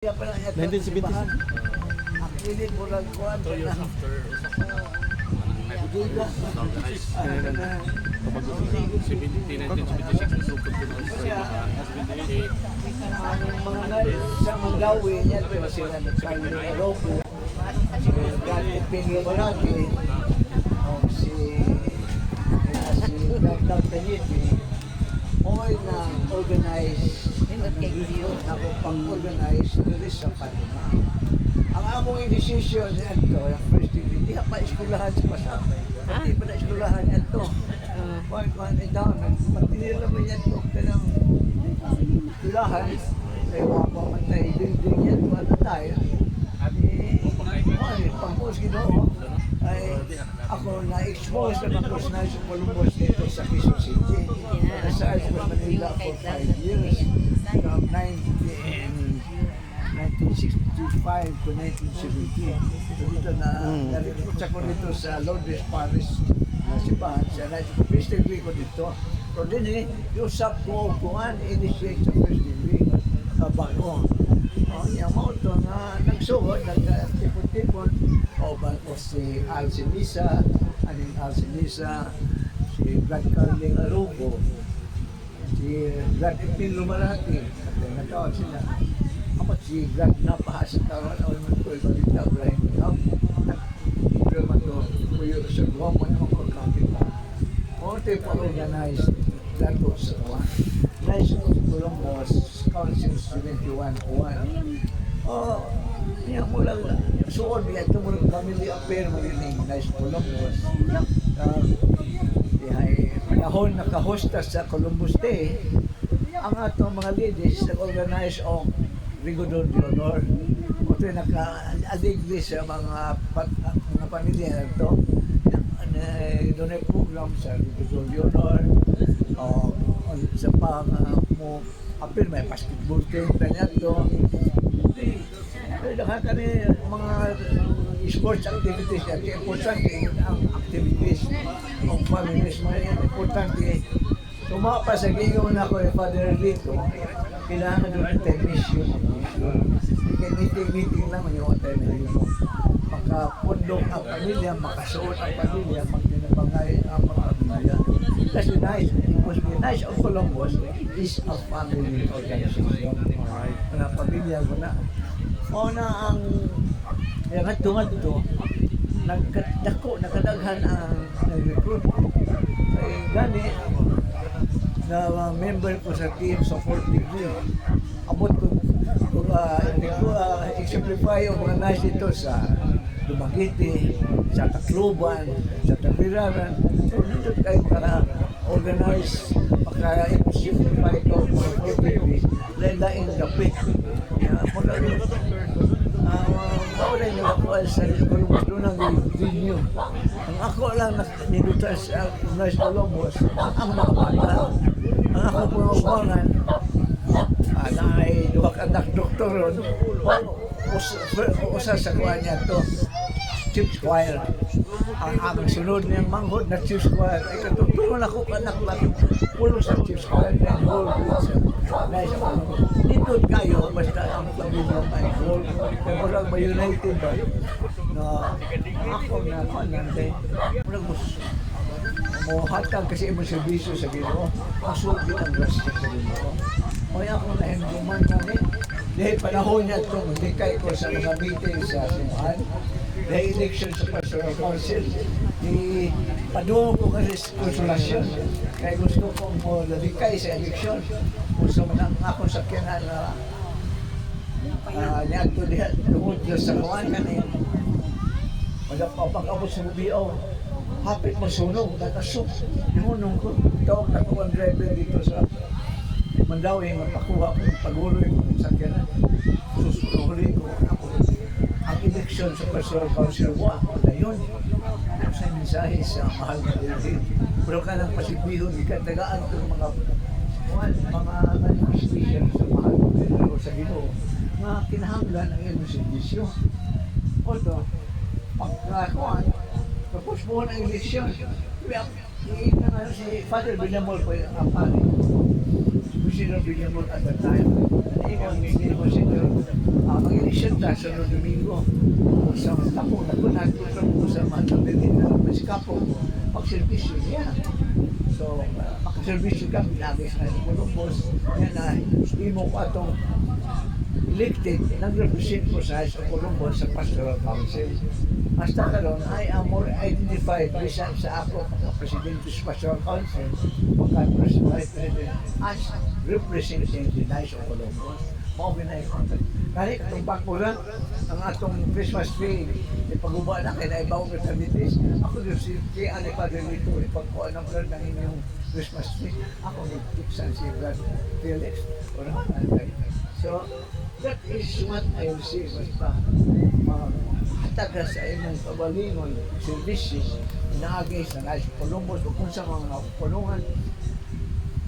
1976. Ang kilig mo lang kuhan. 2 years after organized. 1976 nasugod ko na sa Ang mga sa Mandawi niya, pero sila nagkaroon ng Aroko. Si Gati Pinlobalaki, si Gagdang Taniti, okay na organize pang-organize dito sa Panama. Ang among decision ito, yung first degree, hindi pa iskulahan sa Pasapay. Hindi pa na iskulahan ito. Kuhan ito, magtinira naman yan ito. Kanang iskulahan, kaya wapamantay, building yan, wala tayo. Pangpos ginoo, ay ako na-expose na pangpos na sa Columbus dito sa Quezon City. Nasa sa Manila for 5 years. From 1965 to 1970. So dito na, na-recruit ako dito sa Lourdes Parish na sipahan. Sa first degree ko dito. So din usap ko kuhan, initiate sa first degree bago. Yung mga ito na nagsugod, nagtipon-tipon, o si Alcinisa, si Brad Carling Arugo, si Brad Epin Lumalaki, nagtawag sila. Kapag si Brad napahasa tawag, o naman ko, ibalita, Brian Minam, pero man ito, kuyo sa guwama ng mga kapit. O ito yung pa-organize, dato sa kawan. Nice of Columbus, Council 7101. Yan mo lang, suod yan, ito mo lang family affair mo yun yung Nice Columbus. Panahon nakahosta sa Columbus Day, ang atong mga ladies nag-organize o Rigodor de Honor. Ito yung naka-aligli sa mga pamilya na ito. Doon ay program sa Rigodor de Honor. Sa pang mo apil may basketball team kanya to. Pero kani mga sports activities at importante ang activities ng families mo importante. Tumapa sa giyon ako ni Father Lito. Kailangan doon ang technician. Meeting lang yung attendant. Makapundok ang pamilya, makasuot ang pamilya, magtinabangay ang mga pamilya. That's the nice. Because the nice of Columbus is a family organization. Alright. Mga pamilya ko na. O na ang tungad to, nakadaghan ang recruit. Ay gani, na member ko sa team support degree. Abot ko, exemplify yung mga nice dito sa Dumaguete, sa Tacloban, sa Tagbilaran. So dito kayo para organize, maka-exemplify ito mga support degree. Lain-lain dapit. Mula rin, maulay nila ko sa Columbus doon ang venue. Ang ako lang nilutas sa Nice Columbus, ang mga bata. Ang ako pumabangan, na ay duwag anak doktor ron, usa sa kuha niya to, chief squire. Ang aming sunod niyang manghod na chief squire, ay katutulong ako anak lang, pulo sa chief squire na involved sa Nice Columbus. Dito kayo, basta ang pamilya may involved, kung walang ma-united ba, na ako na nante, mo hatag kasi imong serbisyo sa Ginoo, masugid ang grasya sa Ginoo. Kaya ako na hinduman kami, dahil panahon niya itong hikay ko sa mga meeting sa Sinuan, dahil election sa Pastoral Council, padungo ko kasi konsolasyon, kaya gusto kong mo hikay sa election, gusto mo nang ako sa kinan na niya ito diyan, tungod sa Sinuan kanina. Pag-abot sa BO, hapit masunog, natasok. Yung ko, tawag na ko ang driver dito sa Mandawi, mapakuha ko, paguloy ko sa sakyanan. Susulorin ko ako. Ang election sa Pastoral Council, na yun. Sa mensahe sa mahal na din. Pero ka ng pasibihon, ikatagaan ko mga manifestation sa mahal na din sa Ginoo. Mga kinahanglan ang iyong servisyo. Oto, pagkakuan, tapos mo ng eleksyon. Si Father Villamol po yung apari. Si Monsignor Villamol at that time. Hindi ko consider pumunta sa Domingo. Sa Kapo, nakunat ko sa mga tabirin na mas Kapo, pagservisyo niya. So, makaservisyo ka, pinagay sa Columbus, yan na, imo ko atong elected, nag-represent ko sa Columbus sa Pastoral Council. Hasta karon, I am more identified bisan sa ako presidente sa Pastoral Council, pagka-president as representing the Diocese of Columbus. Maubinay ko. Kahit itong bakuran, ang atong Christmas tree, ipaguba na kaya naibaw ko sa Mitis. Ako din si Kaya ni Padre Lito, ipagkuha ng brad ng inyong Christmas tree. Ako nagtiksan si Brad Felix. So, that is what I receive as pa. Hataga sa imong kabalingon, servisyo, naagay sa Diocese of Columbus, o kung sa mga pulungan,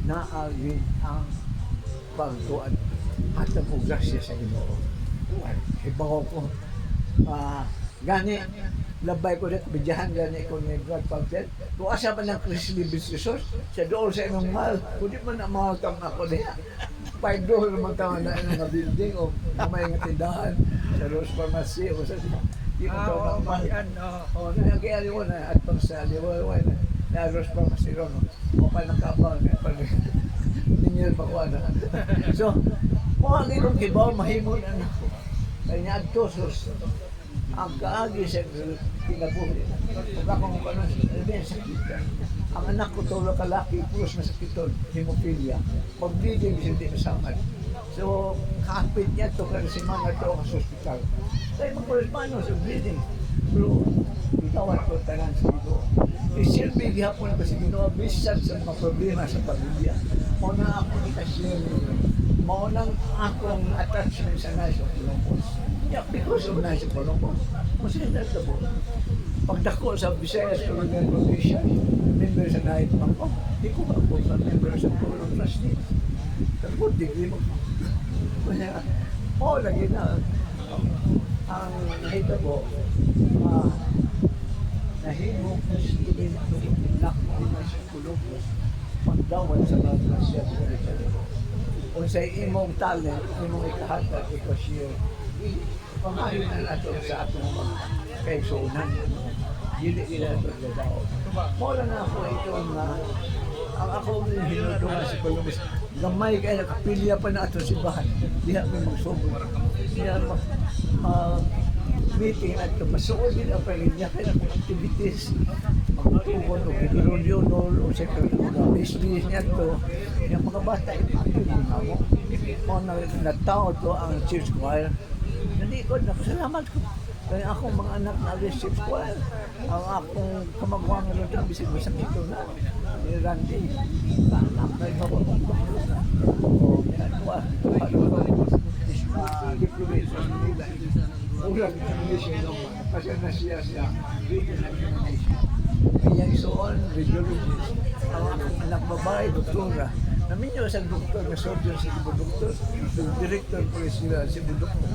naagay ang pagtuan at ang grasya sa Ginoo. Ibaw ko, gani, labay ko rin, bidyahan gani ko ni Brad Pagtel. Kung asa man ng Chris Libis Resort, sa doon sa imong mahal, kung di man na mahal tang ako niya. $5 naman tama na nga building o may nga tindahan sa Rose Pharmacy o sa di mo tawag ng mahal. O, nagyari ko na at pang sa liwa-liwa na Rose Pharmacy ron. O pa nakabang, ninyo pa ko ano. So, mga ganong kibaw, mahimon na ako. Kaya niya agtosos. Ang kaagi sa kinabuhi. Kung akong kanon, sakit ka. Ang anak ko tulo kalaki, pulos masakiton, hemophilia. Pag-bleeding, hindi masamad. So, kapit niya ito, kada semana ito ako sa hospital. Kaya magkorespano sa bleeding. Pero, itawan ko tanan sa ito. Isilbi gihapon ko sa Ginoo, bisan sa mga problema sa pamilya. Muna ako ikashare ninyo. Maunang akong attachment sa Diocese of Columbus. Yeah, because of Diocese of Columbus. Masaya na ito po. Pagdako sa Visayas Colonial Commission, member sa Diet Bank, di ko ba po sa member sa Board of Trustees. Tapos, di mo. Lagi na. Ang nakita ko, nahimo ko si Ginito, nakita sa Columbus, pagdawan sa mga klasya sa Ginito. Kung sa imong talent, imong ikahatag, iko-share, pamahin na nato sa atong mga kaisunan. Hindi nila ito gadaw. Mula na ako itong ang ako hinudungan sa Columbus. Gamay kayo, nakapilya pa na ito si Bahan. Diha may magsubod. Diha meeting at masuod din ang pamilya kaya ng activities. Magtugon o kinirunyon o sa business niya ito. Yung mga bata, ipatuloy na mo. Kung natao ito ang church choir, nalikod na, salamat ko. Kaya akong mga anak na church choir, ang akong kamagwang na ito, bisig mo sa ito na, ni Randy, anak na ito ko. O, yan ko diplomation nila. Ulang examination naman, kasi na siya regional examination. Kaya isuon, radiologist, ang akong anak babae, doktora. Namin nyo sa doktor, na surgeon sa ibu doktor, director po sila sa ibu doktor.